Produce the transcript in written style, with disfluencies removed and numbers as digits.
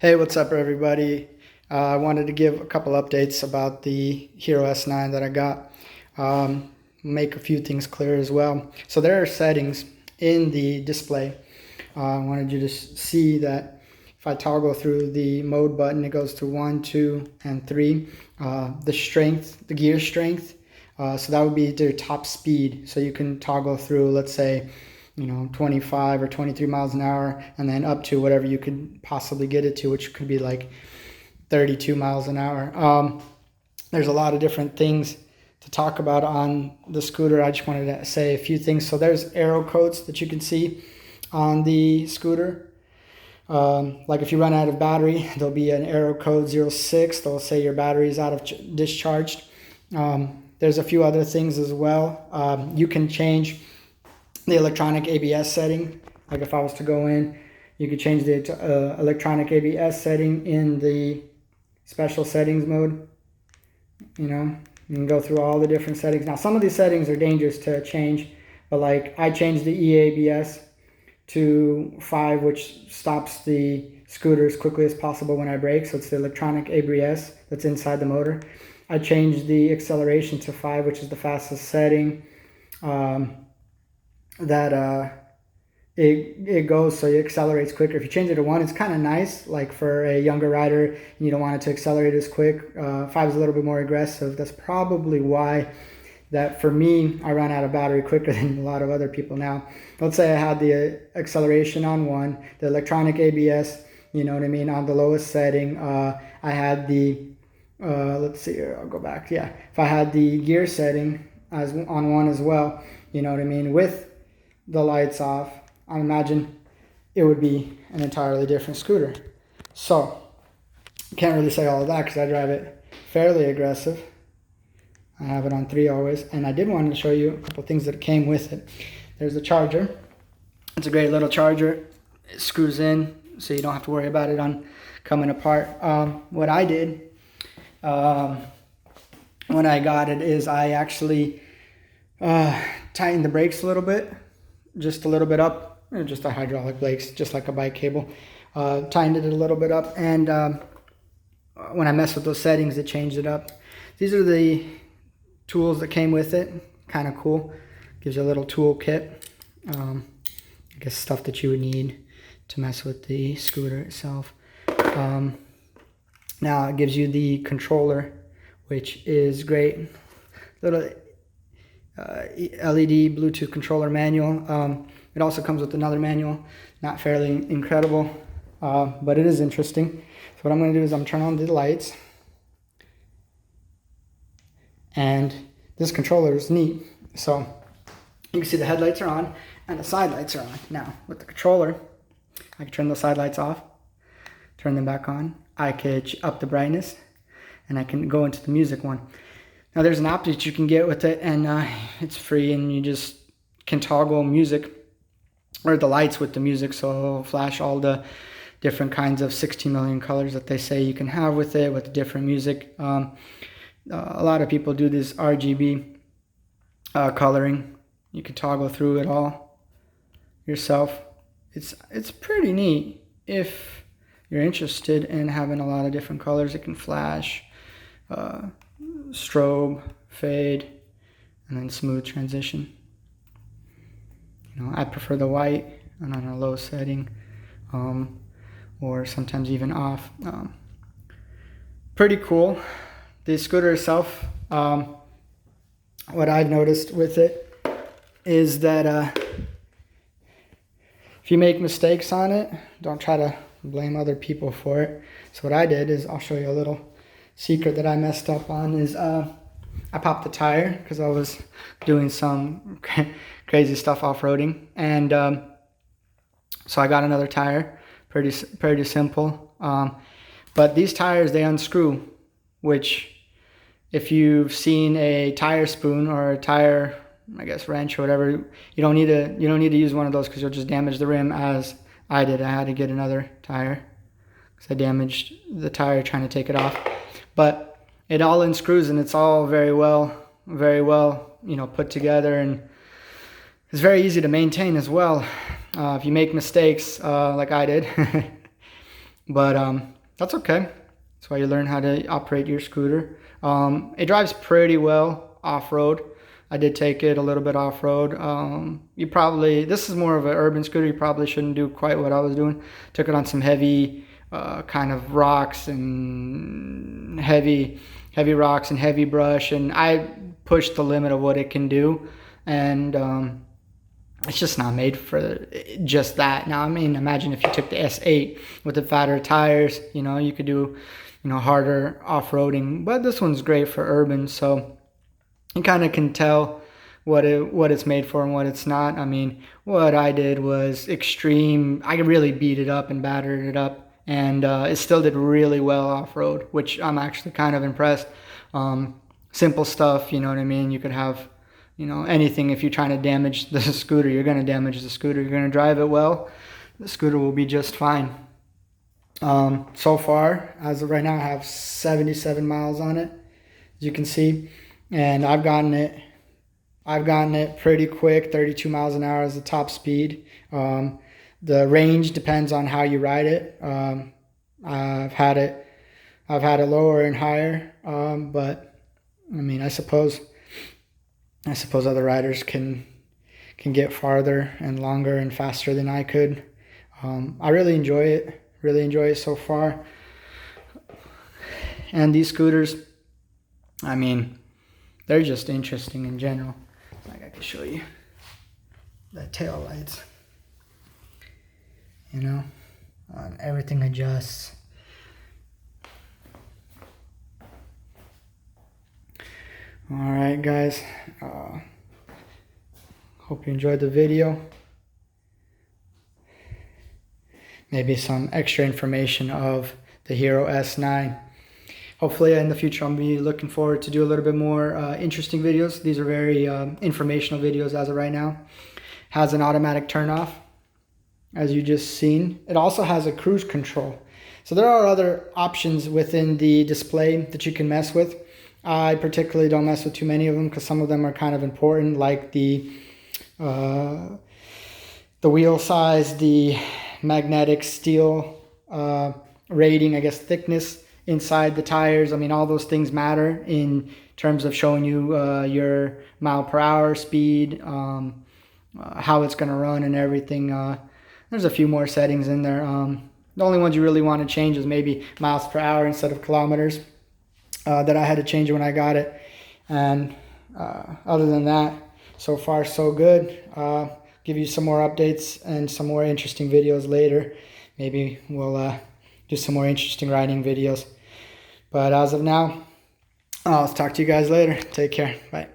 Hey, what's up, everybody? I wanted to give a couple updates about the Hero S9 that I got. Make a few things clear as well. So there are settings in the display. I wanted you to see that if I toggle through the mode button, it goes to 1, 2, and 3. The strength, the gear strength, so that would be their top speed. So you can toggle through, let's say, 25 or 23 miles an hour, and then up to whatever you could possibly get it to, which could be like 32 miles an hour. There's a lot of different things to talk about on the scooter. I just wanted to say a few things. So there's arrow codes that you can see on the scooter. Like if you run out of battery, there'll be an arrow code 06. They'll say your battery is out of discharged. There's a few other things as well. You can change the electronic ABS setting. Like if I was to go in, you could change the electronic ABS setting in the special settings mode. You can go through all the different settings. Now, some of these settings are dangerous to change, but like I changed the EABS to 5, which stops the scooter as quickly as possible when I brake. So it's the electronic ABS that's inside the motor. I changed the acceleration to 5, which is the fastest setting. It goes so it accelerates quicker. If you change it to 1, it's kind of nice, like for a younger rider, and you don't want it to accelerate as quick. 5 is a little bit more aggressive. That's probably why that for me, I ran out of battery quicker than a lot of other people now. Let's say I had the acceleration on 1, the electronic ABS, on the lowest setting. I had the, let's see here, I'll go back. Yeah, if I had the gear setting as on 1 as well, with the lights off, I imagine it would be an entirely different scooter. So, can't really say all of that because I drive it fairly aggressive. I have it on 3 always. And I did want to show you a couple things that came with it. There's a charger. It's a great little charger. It screws in so you don't have to worry about it on coming apart. What I did when I got it is I actually tightened the brakes a little bit, just a little bit up, just a hydraulic brakes, just like a bike cable. Tightened it a little bit up, and when I messed with those settings, it changed it up. These are the tools that came with it. Kind of cool. Gives you a little tool kit. I guess stuff that you would need to mess with the scooter itself. Now it gives you the controller, which is great. Little LED Bluetooth controller manual. It also comes with another manual, not fairly incredible, but it is interesting. So what I'm going to do is I'm turn on the lights, and this controller is neat. So you can see the headlights are on and the side lights are on. Now with the controller, I can turn those side lights off, turn them back on. I could up the brightness, and I can go into the music one. Now there's an app that you can get with it, and it's free, and you just can toggle music or the lights with the music, so it'll flash all the different kinds of 16 million colors that they say you can have with it, with the different music. A lot of people do this RGB coloring. You can toggle through it all yourself. It's pretty neat if you're interested in having a lot of different colors. It can flash, strobe, fade, and then smooth transition. I prefer the white and on a low setting, or sometimes even off. Pretty cool. The scooter itself, what I've noticed with it is that if you make mistakes on it, don't try to blame other people for it. So what I did is, I'll show you a little secret that I messed up on, is I popped the tire because I was doing some crazy stuff off-roading, and so I got another tire. Pretty simple. But these tires, they unscrew, which if you've seen a tire spoon or a tire, I guess, wrench or whatever, you don't need to use one of those because you'll just damage the rim, as I did. I had to get another tire because I damaged the tire trying to take it off. But it all unscrews, and it's all very well, put together, and it's very easy to maintain as well. If you make mistakes, like I did, but that's okay. That's why you learn how to operate your scooter. It drives pretty well off-road. I did take it a little bit off-road. This is more of an urban scooter. You probably shouldn't do quite what I was doing. Took it on some heavy kind of rocks and heavy rocks and heavy brush, and I pushed the limit of what it can do, and it's just not made for just that. Now, I mean, imagine if you took the S8 with the fatter tires, you could do, harder off-roading, but this one's great for urban, so you kind of can tell what it's made for and what it's not. I mean, what I did was extreme. I really beat it up and battered it up, and it still did really well off-road, which I'm actually kind of impressed. Simple stuff, you know what I mean? You could have, anything. If you're trying to damage the scooter, you're going to damage the scooter. You're going to drive it well, the scooter will be just fine. So far, as of right now, I have 77 miles on it, as you can see, and I've gotten it pretty quick. 32 miles an hour is the top speed. The range depends on how you ride it. I've had it lower and higher, but I mean, I suppose other riders can get farther and longer and faster than I could. I really enjoy it so far. And these scooters, I mean, they're just interesting in general. Like, I can show you the tail lights, everything adjusts. All right, guys, hope you enjoyed the video. Maybe some extra information of the Hero S9. Hopefully in the future I'll be looking forward to do a little bit more interesting videos. These are very informational videos as of right now. Has an automatic turn off, as you just seen. It also has a cruise control. So there are other options within the display that you can mess with. I particularly don't mess with too many of them because some of them are kind of important, like the wheel size, the magnetic steel rating, I guess thickness inside the tires. I mean, all those things matter in terms of showing you your mile per hour speed, how it's going to run and everything. There's a few more settings in there. The only ones you really want to change is maybe miles per hour instead of kilometers, that I had to change when I got it. And other than that, so far so good. Give you some more updates and some more interesting videos later. Maybe we'll do some more interesting riding videos. But as of now, I'll talk to you guys later. Take care. Bye.